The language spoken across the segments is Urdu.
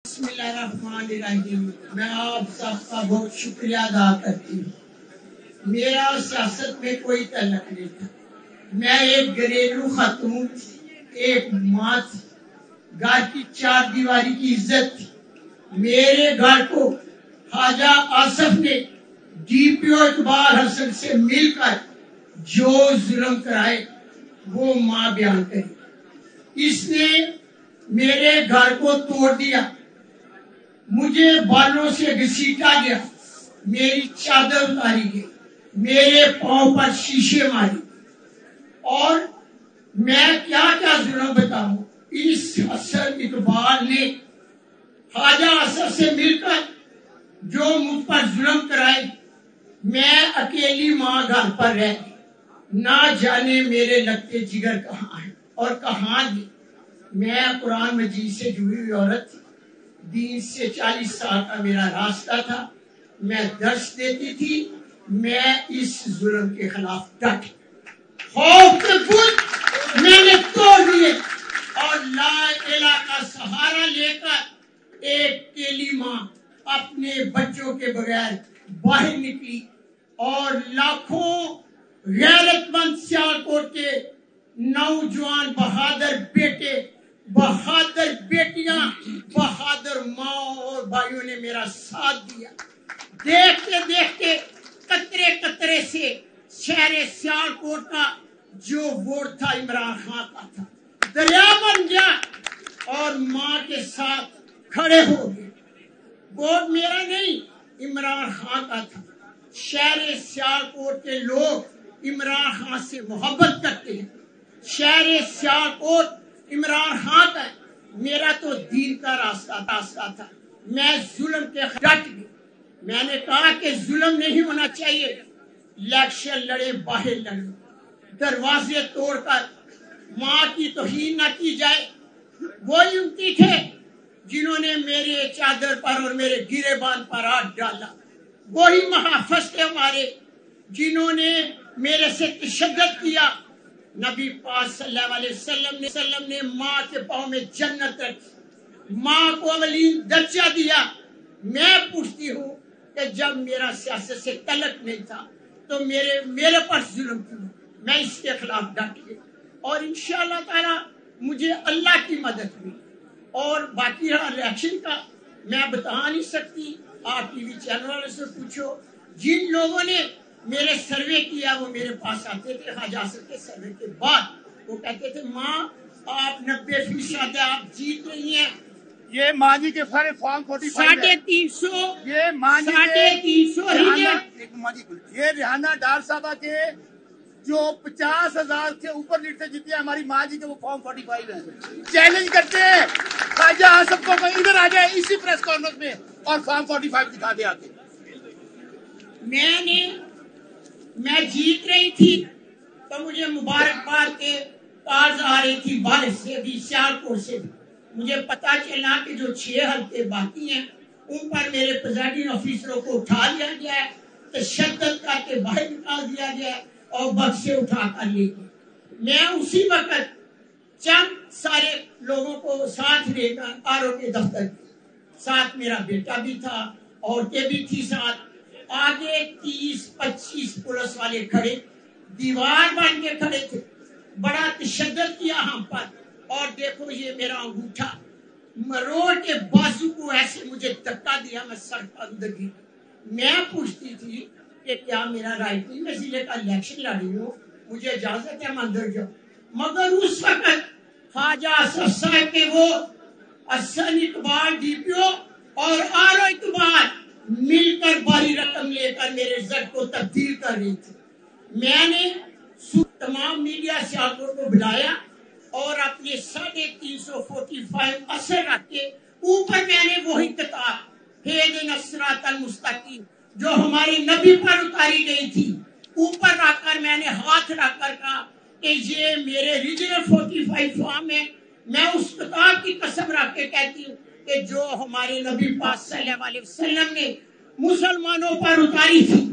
بسم اللہ الرحمن الرحیم۔ میں آپ سب کا بہت شکریہ ادا کرتی ہوں۔ میرا سیاست میں کوئی تعلق نہیں تھا، میں ایک گھریلو خاتون تھی، ایک ماں تھی، گھر کی چار دیواری کی عزت تھی۔ میرے گھر کو خواجہ آصف نے ڈی پی او اقبال حسن سے مل کر جو ظلم کرائے وہ ماں بیان کری۔ اس نے میرے گھر کو توڑ دیا، مجھے بالوں سے گھسیٹا گیا، میری چادر اتاری گئی، میرے پاؤں پر شیشے ماری، اور میں کیا کیا ظلم بتاؤں۔ اس حسن اقبال نے خواجہ آصف سے مل کر جو مجھ پر ظلم کرائے، میں اکیلی ماں گھر پر رہ گئی، نہ جانے میرے لگتے جگر کہاں ہیں اور کہاں گئے۔ میں قرآن مجید سے جڑی ہوئی عورت تھی، دین سے 40 سال کا میرا راستہ تھا، میں درس دیتی تھی، میں اس ظلم کے خلاف ڈٹ خوف کے بت میں نے توڑ دیے، اور لا الہ کا سہارا لے کر ایک کیلی ماں اپنے بچوں کے بغیر باہر نکلی، اور لاکھوں غیرت مند سیالکوٹ کے نوجوان بہادر بیٹے، بہادر بیٹیاں، بہادر ماں اور بھائیوں نے میرا ساتھ دیا۔ دیکھتے دیکھتے قطرے قطرے سے شہر سیالکوٹ کا جو ووٹ تھا عمران خان کا تھا، دریا بن گیا، اور ماں کے ساتھ کھڑے ہو گئے۔ ووٹ میرا نہیں، عمران خان کا تھا۔ شہر سیالکوٹ کے لوگ عمران خان سے محبت کرتے ہیں، شہر سیالکوٹ عمران خان کا ہے۔ میرا تو دین کا راستہ تھا، میں ظلم کے ڈٹ گئی۔ میں نے کہا کہ ظلم نہیں ہونا چاہیے، الیکشن لڑے باہر لڑے، دروازے توڑ کر ماں کی توہین نہ کی جائے۔ وہی امتی تھے جنہوں نے میرے چادر پر اور میرے گریبان پر ہاتھ ڈالا، وہی محافظ تھے ہمارے جنہوں نے میرے سے تشدد کیا۔ نبی پاک صلی اللہ علیہ وسلم نے ماں کے پاؤں میں جنت رکھی، ماں کو اولین درجہ دیا۔ میں پوچھتی ہوں کہ جب میرا سیاست سے تعلق نہیں تھا تو میرے پر ظلم کیوں؟ میں اس کے خلاف ڈٹ گئی، اور انشاءاللہ تعالی مجھے اللہ کی مدد ہوئی۔ اور باقی رہا الیکشن کا، میں بتا نہیں سکتی، آپ ٹی وی چینل والوں سے پوچھو۔ جن لوگوں نے میرے سروے کیا وہ میرے پاس آتے تھے خواجہ آصف کے سروے کے بعد، وہ کہتے تھے ماں آپ 90% آپ جیت رہی ہیں۔ یہ ماں جی کے سارے فارم 45 ہے، 350، یہ ماں جی 350 یہ ریحانہ ڈار صاحبہ کے جو 50,000 سے اوپر لیٹ سے جیتی ہے، ہماری ماں جی کے وہ فارم 45 ہے۔ چیلنج کرتے ہیں خواجہ آصف کو کہ ادھر آ جائے اسی پریس کانفرنس میں اور فارم 45 دکھا دے آتے۔ میں جیت رہی تھی تو مجھے مبارکباد کے کارڈز آ رہی تھی، بارش سے بھی، سیالکوٹ سے بھی۔ مجھے پتا چلا کہ جو 6 حلقے باقی ہیں ان پر میرے پریزائڈنگ آفیسروں کو اٹھا لیا گیا ہے، تشدد کر کے باہر نکال دیا گیا ہے اور بس سے اٹھا کر لے گئے۔ میں اسی وقت چند سارے لوگوں کو ساتھ لے کر آر او کے دفتر گئی، ساتھ میرا بیٹا بھی تھا، عورتیں بھی تھی ساتھ، آگے 30-25 پولیس والے کھڑے، دیوار بن کے کھڑے تھے، بڑا تشدد کیا ہم پر۔ اور دیکھو یہ میرا انگوٹھا روڈ کے بازو کو ایسے مجھے دھکا دیا، میں سڑک پر اندر گئی۔ میں پوچھتی تھی کہ کیا میرا رائٹ نہیں، میں ضلع کا الیکشن لڑ رہی ہوں، مجھے اجازت ہے میں اندر جاؤں؟ مگر اس وقت خواجہ آصف صاحب کے وہ حسن اقبال ڈی پی او اور آر او اقبال مل کر باری رقم لے کر میرے رزلٹ کو تبدیل کر رہی تھی۔ میں نے تمام میڈیا سیالکوٹ کو بلایا اور اپنے 350 اثر رکھ کے اوپر میں نے وہی کتاب اہدنا الصراط المستقیم جو ہمارے نبی پر اتاری گئی تھی اوپر رکھ کر میں نے ہاتھ رکھ کر کہا کہ یہ میرے ریجنل 45 فارم ہے۔ میں اس کتاب کی قسم رکھ کے کہتی ہوں کہ جو ہمارے نبی پاک صلی اللہ علیہ وسلم نے مسلمانوں پر اتاری تھی،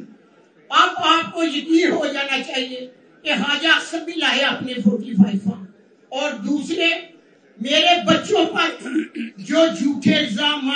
اب آپ کو یقین ہو جانا چاہیے کہ خواجہ آصف بھی لائے اپنے 45 فارم، اور دوسرے میرے بچوں پر جو جھوٹے الزامات